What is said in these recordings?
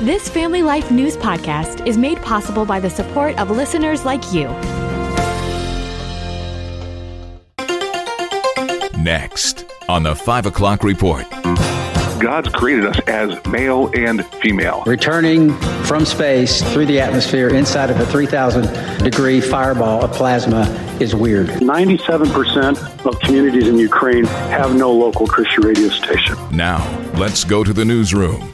This Family Life News podcast is made possible by the support of listeners like you. Next on the 5 o'clock report. God's created us as male and female. Returning from space through the atmosphere inside of a 3,000-degree fireball of plasma is weird. 97% of communities in Ukraine have no local Christian radio station. Now, let's go to the newsroom.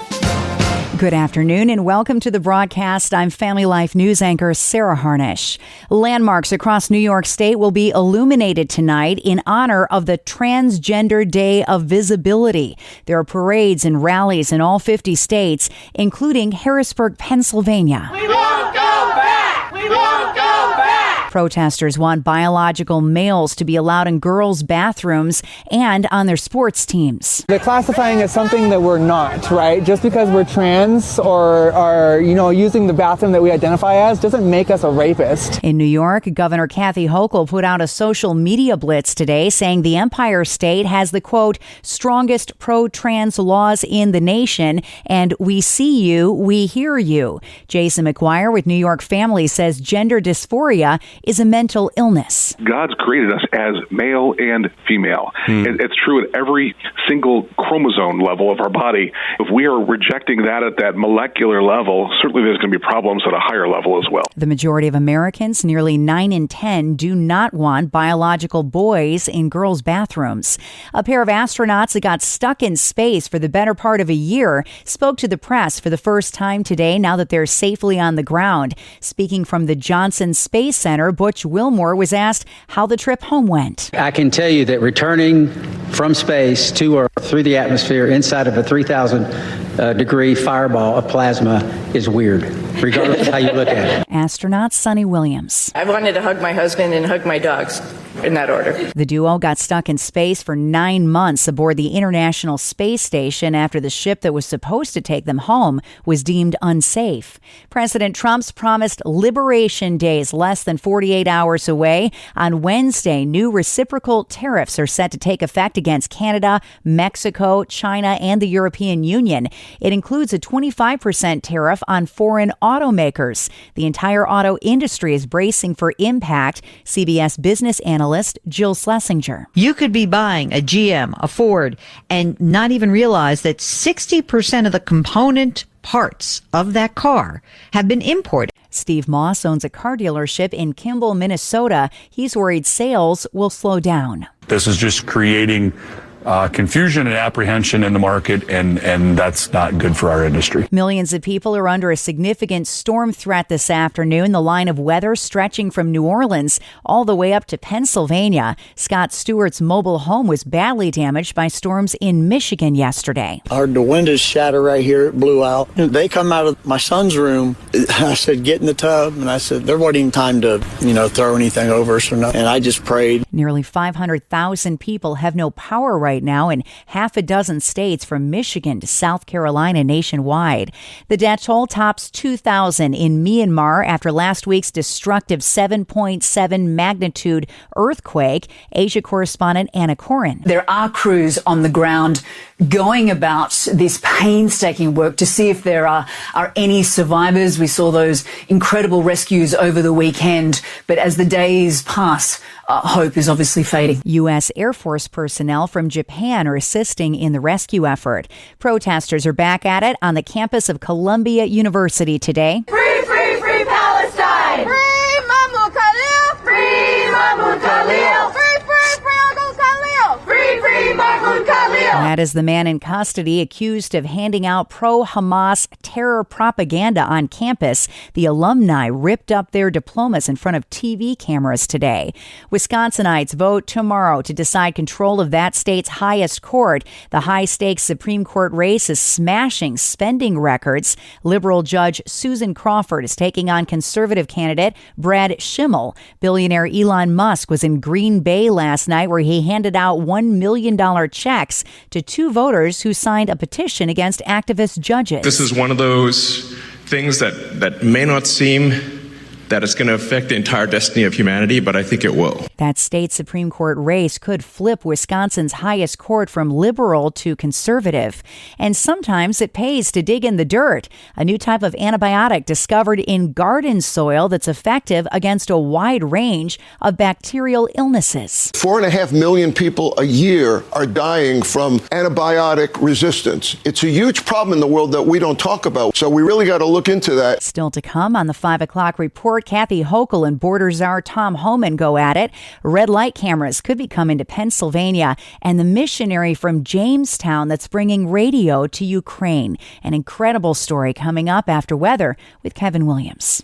Good afternoon and welcome to the broadcast. I'm Family Life News anchor Sarah Harnish. Landmarks across New York State will be illuminated tonight in honor of the Transgender Day of Visibility. There are parades and rallies in all 50 states, including Harrisburg, Pennsylvania. We won't go back! We won't go back! Protesters want biological males to be allowed in girls' bathrooms and on their sports teams. They're classifying as something that we're not, right? Just because we're trans or are, using the bathroom that we identify as doesn't make us a rapist. In New York, Governor Kathy Hochul put out a social media blitz today saying the Empire State has the, quote, strongest pro-trans laws in the nation, and we see you, we hear you. Jason McGuire with New York Family says gender dysphoria is a mental illness. God's created us as male and female. It's true at every single chromosome level of our body. If we are rejecting that at that molecular level, certainly there's going to be problems at a higher level as well. The majority of Americans, nearly 9 in 10, do not want biological boys in girls' bathrooms. A pair of astronauts that got stuck in space for the better part of a year spoke to the press for the first time today now that they're safely on the ground. Speaking from the Johnson Space Center, Butch Wilmore was asked how the trip home went. I can tell you that returning from space to or through the atmosphere inside of a 3,000-degree fireball of plasma is weird, regardless of how you look at it. Astronaut Sonny Williams. I wanted to hug my husband and hug my dogs, in that order. The duo got stuck in space for 9 months aboard the International Space Station after the ship that was supposed to take them home was deemed unsafe. President Trump's promised Liberation Day is less than 48 hours away. On Wednesday, new reciprocal tariffs are set to take effect against Canada, Mexico, China, and the European Union. It includes a 25% tariff on foreign automakers. The entire auto industry is bracing for impact. CBS business analyst Jill Schlesinger. You could be buying a GM, a Ford, and not even realize that 60% of the component parts of that car have been imported. Steve Moss owns a car dealership in Kimball, Minnesota. He's worried sales will slow down. This is just creating confusion and apprehension in the market, and that's not good for our industry. Millions of people are under a significant storm threat this afternoon. The line of weather stretching from New Orleans all the way up to Pennsylvania. Scott Stewart's mobile home was badly damaged by storms in Michigan yesterday. I heard the windows shatter right here. It blew out. They come out of my son's room. I said, get in the tub. And I said, there wasn't even time to, throw anything over us or nothing. And I just prayed. Nearly 500,000 people have no power right now in half a dozen states from Michigan to South Carolina nationwide. The death toll tops 2,000 in Myanmar after last week's destructive 7.7 magnitude earthquake. Asia correspondent Anna Corin. There are crews on the ground going about this painstaking work to see if there are any survivors. We saw those incredible rescues over the weekend, but as the days pass, hope is obviously fading. U.S. Air Force personnel from Japan are assisting in the rescue effort. Protesters are back at it on the campus of Columbia University today. Free, free, free Palestine! Free Mahmoud Khalil! Free Mahmoud Khalil! Free, free, free Uncle Khalil! Free, free Mahmoud Khalil! That is the man in custody accused of handing out pro-Hamas terror propaganda on campus. The alumni ripped up their diplomas in front of TV cameras today. Wisconsinites vote tomorrow to decide control of that state's highest court. The high-stakes Supreme Court race is smashing spending records. Liberal Judge Susan Crawford is taking on conservative candidate Brad Schimmel. Billionaire Elon Musk was in Green Bay last night where he handed out $1 million checks to 2 voters who signed a petition against activist judges. This is one of those things that may not seem that it's going to affect the entire destiny of humanity, but I think it will. That state Supreme Court race could flip Wisconsin's highest court from liberal to conservative. And sometimes it pays to dig in the dirt. A new type of antibiotic discovered in garden soil that's effective against a wide range of bacterial illnesses. 4.5 million people a year are dying from antibiotic resistance. It's a huge problem in the world that we don't talk about. So we really got to look into that. Still to come on the 5 o'clock report, Kathy Hochul and border czar Tom Homan go at it. Red light cameras could be coming to Pennsylvania, and the missionary from Jamestown that's bringing radio to Ukraine. An incredible story coming up after weather with Kevin Williams.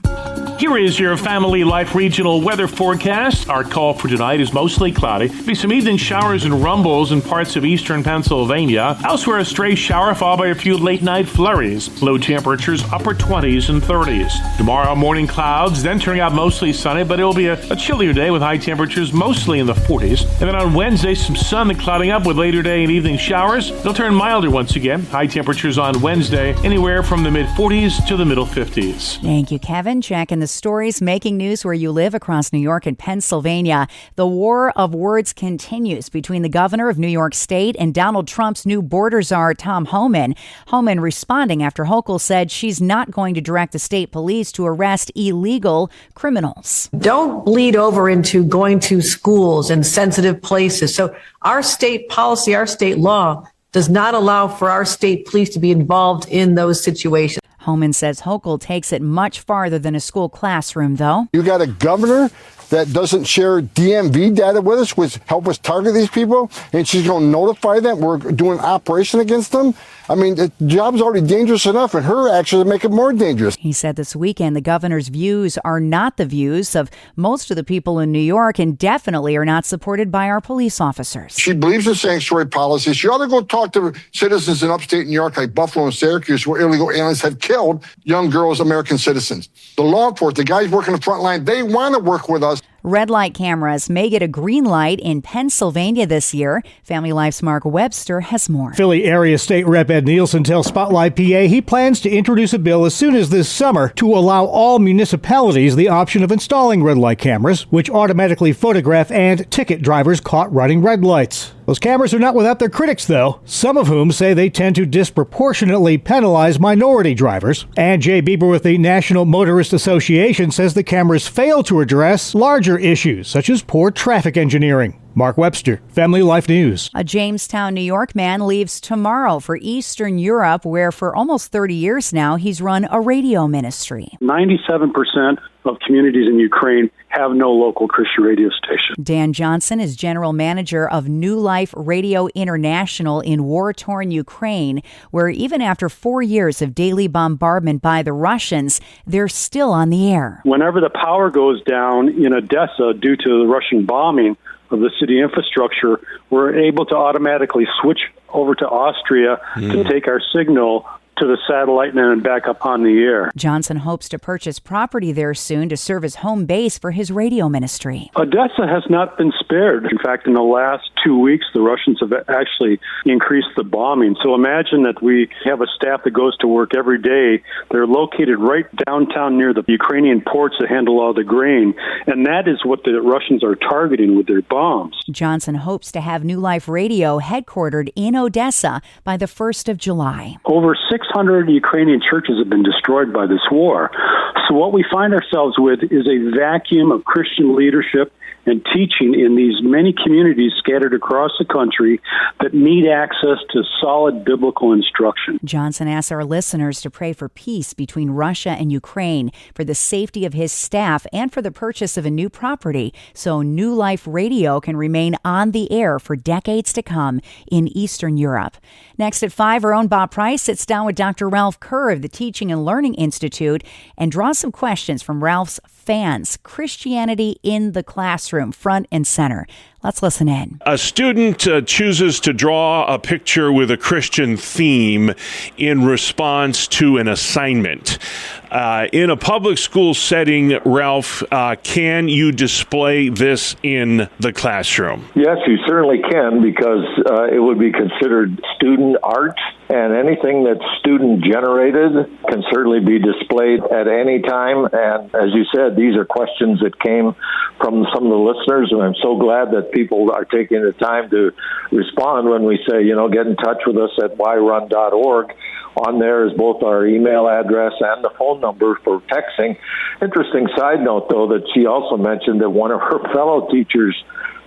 Here is your Family Life regional weather forecast. Our call for tonight is mostly cloudy. Be some evening showers and rumbles in parts of eastern Pennsylvania. Elsewhere, a stray shower followed by a few late night flurries. Low temperatures upper 20s and 30s. Tomorrow morning clouds, then turning out mostly sunny, but it will be a chillier day with high temperatures mostly in the 40s. And then on Wednesday, some sun and clouding up with later day and evening showers. They'll turn milder once again. High temperatures on Wednesday, anywhere from the mid 40s to the middle 50s. Thank you, Kevin. Checking the stories making news where you live across New York and Pennsylvania. The war of words continues between the governor of New York State and Donald Trump's new border czar, Tom Homan. Homan responding after Hochul said she's not going to direct the state police to arrest illegal criminals. Don't bleed over into going to schools and sensitive places. So our state policy, our state law does not allow for our state police to be involved in those situations. Homan says Hochul takes it much farther than a school classroom, though. You got a governor that doesn't share DMV data with us, which help us target these people, and she's going to notify them we're doing an operation against them. I mean, the job's already dangerous enough, and her actions make it more dangerous. He said this weekend the governor's views are not the views of most of the people in New York and definitely are not supported by our police officers. She believes in sanctuary policy. She ought to go talk to citizens in upstate New York like Buffalo and Syracuse where illegal aliens have killed young girls, American citizens. The law enforcement, the guys working the front line, they want to work with us. Red light cameras may get a green light in Pennsylvania this year. Family Life's Mark Webster has more. Philly area state rep Ed Nielsen tells Spotlight PA he plans to introduce a bill as soon as this summer to allow all municipalities the option of installing red light cameras, which automatically photograph and ticket drivers caught running red lights. Those cameras are not without their critics, though, some of whom say they tend to disproportionately penalize minority drivers. And Jay Bieber with the National Motorist Association says the cameras fail to address larger issues, such as poor traffic engineering. Mark Webster, Family Life News. A Jamestown, New York man leaves tomorrow for Eastern Europe, where for almost 30 years now he's run a radio ministry. 97% of communities in Ukraine have no local Christian radio station. Dan Johnson is general manager of New Life Radio International in war-torn Ukraine, where even after 4 years of daily bombardment by the Russians, they're still on the air. Whenever the power goes down in Odessa due to the Russian bombing of the city infrastructure, we're able to automatically switch over to Austria to take our signal to the satellite and then back up on the air. Johnson hopes to purchase property there soon to serve as home base for his radio ministry. Odessa has not been spared. In fact, in the last 2 weeks, the Russians have actually increased the bombing. So imagine that we have a staff that goes to work every day. They're located right downtown near the Ukrainian ports that handle all the grain. And that is what the Russians are targeting with their bombs. Johnson hopes to have New Life Radio headquartered in Odessa by the 1st of July. Over 600 Ukrainian churches have been destroyed by this war. So what we find ourselves with is a vacuum of Christian leadership and teaching in these many communities scattered across the country that need access to solid biblical instruction. Johnson asks our listeners to pray for peace between Russia and Ukraine, for the safety of his staff, and for the purchase of a new property so New Life Radio can remain on the air for decades to come in Eastern Europe. Next at 5, our own Bob Price sits down with Dr. Ralph Kerr of the Teaching and Learning Institute and draws some questions from Ralph's fans. Christianity in the classroom, front and center. Let's listen in. A student chooses to draw a picture with a Christian theme in response to an assignment. In a public school setting, Ralph, can you display this in the classroom? Yes, you certainly can, because it would be considered student art, and anything that's student-generated can certainly be displayed at any time. And as you said, these are questions that came from some of the listeners, and I'm so glad that people are taking the time to respond when we say, get in touch with us at whyrun.org. On there is both our email address and the phone number for texting. Interesting side note, though, that she also mentioned that one of her fellow teachers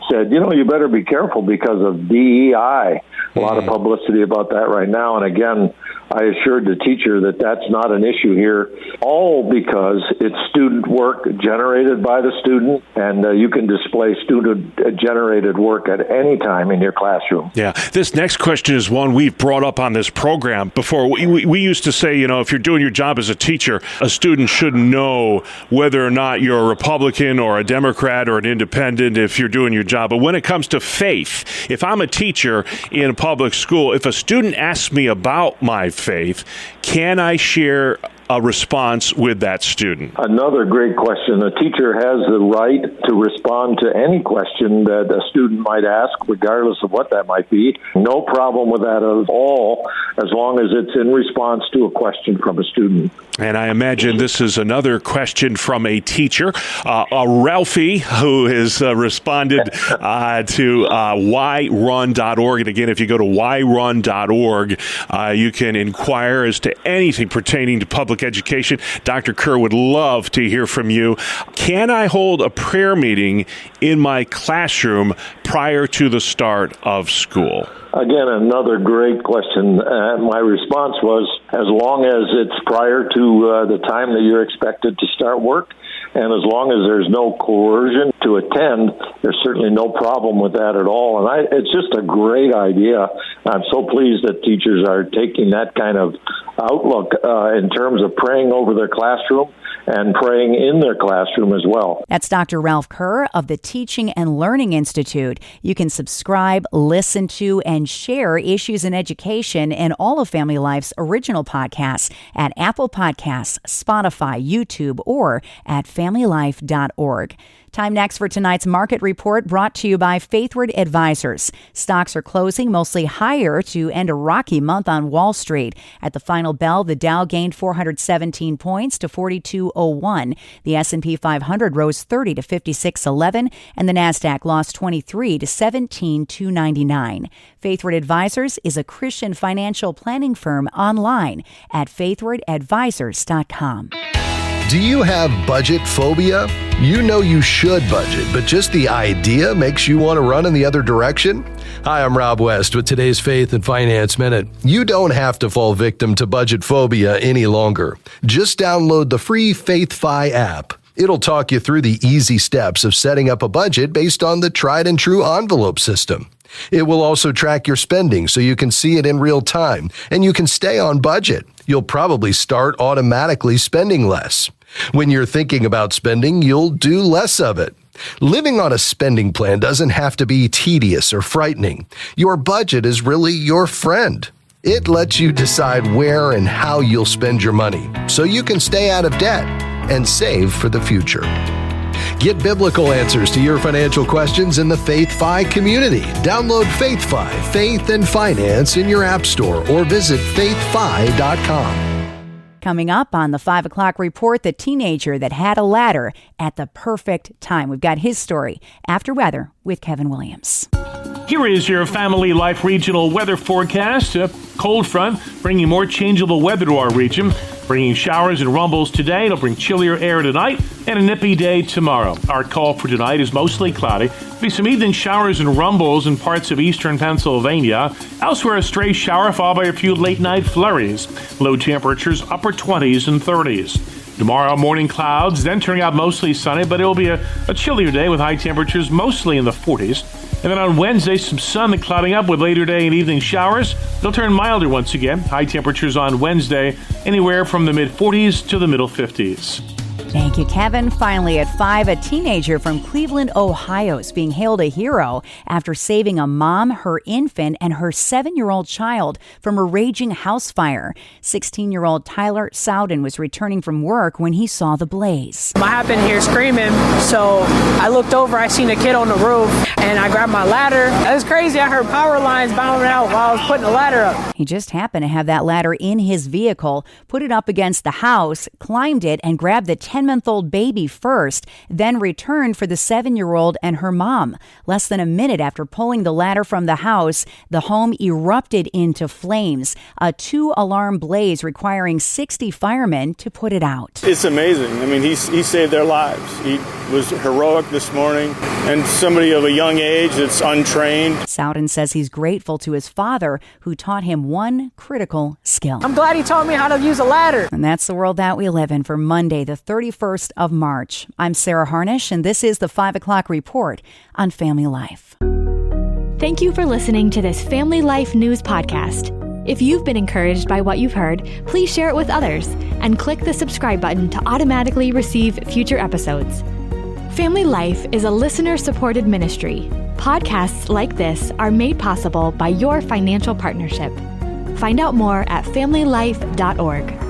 said, you better be careful because of DEI. A lot of publicity about that right now. And again, I assured the teacher that that's not an issue here, all because it's student work generated by the student, and you can display student-generated work at any time in your classroom. Yeah. This next question is one we've brought up on this program before. We used to say, if you're doing your job as a teacher, a student should know whether or not you're a Republican or a Democrat or an independent if you're doing your job. But when it comes to faith, if I'm a teacher in a public school, if a student asks me about my faith, can I share a response with that student? Another great question. A teacher has the right to respond to any question that a student might ask, regardless of what that might be. No problem with that at all, as long as it's in response to a question from a student. And I imagine this is another question from a teacher, Ralphie, who has responded to whyrun.org. And again, if you go to whyrun.org, you can inquire as to anything pertaining to public education. Dr. Kerr would love to hear from you. Can I hold a prayer meeting in my classroom prior to the start of school? Again, another great question. My response was, as long as it's prior to the time that you're expected to start work, and as long as there's no coercion to attend, there's certainly no problem with that at all. And it's just a great idea. I'm so pleased that teachers are taking that kind of outlook in terms of praying over their classroom and praying in their classroom as well. That's Dr. Ralph Kerr of the Teaching and Learning Institute. You can subscribe, listen to, and share Issues in Education and all of Family Life's original podcasts at Apple Podcasts, Spotify, YouTube, or at familylife.org. Time next for tonight's market report, brought to you by Faithward Advisors. Stocks are closing mostly higher to end a rocky month on Wall Street. At the final bell, the Dow gained 417 points to 4201. The S&P 500 rose 30 to 5611, and the Nasdaq lost 23 to 17299. Faithward Advisors is a Christian financial planning firm online at faithwardadvisors.com. Do you have budget phobia? You know you should budget, but just the idea makes you want to run in the other direction? Hi, I'm Rob West with today's Faith and Finance Minute. You don't have to fall victim to budget phobia any longer. Just download the free FaithFi app. It'll talk you through the easy steps of setting up a budget based on the tried and true envelope system. It will also track your spending so you can see it in real time, and you can stay on budget. You'll probably start automatically spending less. When you're thinking about spending, you'll do less of it. Living on a spending plan doesn't have to be tedious or frightening. Your budget is really your friend. It lets you decide where and how you'll spend your money so you can stay out of debt and save for the future. Get biblical answers to your financial questions in the FaithFi community. Download FaithFi, Faith and Finance in your app store or visit faithfi.com. Coming up on the 5 o'clock report, the teenager that had a ladder at the perfect time. We've got his story after weather with Kevin Williams. Here is your Family Life regional weather forecast. A cold front bringing more changeable weather to our region, bringing showers and rumbles today. It'll bring chillier air tonight and a nippy day tomorrow. Our call for tonight is mostly cloudy. There'll be some evening showers and rumbles in parts of eastern Pennsylvania. Elsewhere, a stray shower followed by a few late-night flurries. Low temperatures upper 20s and 30s. Tomorrow, morning clouds, then turning out mostly sunny, but it will be a chillier day with high temperatures mostly in the 40s. And then on Wednesday, some sun and clouding up with later day and evening showers. They'll turn milder once again. High temperatures on Wednesday, anywhere from the mid-40s to the middle 50s. Thank you, Kevin. Finally, at 5, a teenager from Cleveland, Ohio is being hailed a hero after saving a mom, her infant, and her 7-year-old child from a raging house fire. 16-year-old Tyler Sowden was returning from work when he saw the blaze. I happened here screaming, so I looked over, I seen a kid on the roof, and I grabbed my ladder. It was crazy. I heard power lines bouncing out while I was putting the ladder up. He just happened to have that ladder in his vehicle, put it up against the house, climbed it, and grabbed the 10-month-old baby first, then returned for the 7-year-old and her mom. Less than a minute after pulling the ladder from the house, the home erupted into flames, a 2-alarm blaze requiring 60 firemen to put it out. It's amazing. I mean, he saved their lives. He was heroic this morning, and somebody of a young age that's untrained. Sowden says he's grateful to his father, who taught him one critical skill. I'm glad he taught me how to use a ladder. And that's the world that we live in for Monday, the 31st of March. I'm Sarah Harnish, and this is the 5 o'clock report on Family Life. Thank you for listening to this Family Life News podcast. If you've been encouraged by what you've heard, please share it with others and click the subscribe button to automatically receive future episodes. Family Life is a listener-supported ministry. Podcasts like this are made possible by your financial partnership. Find out more at familylife.org.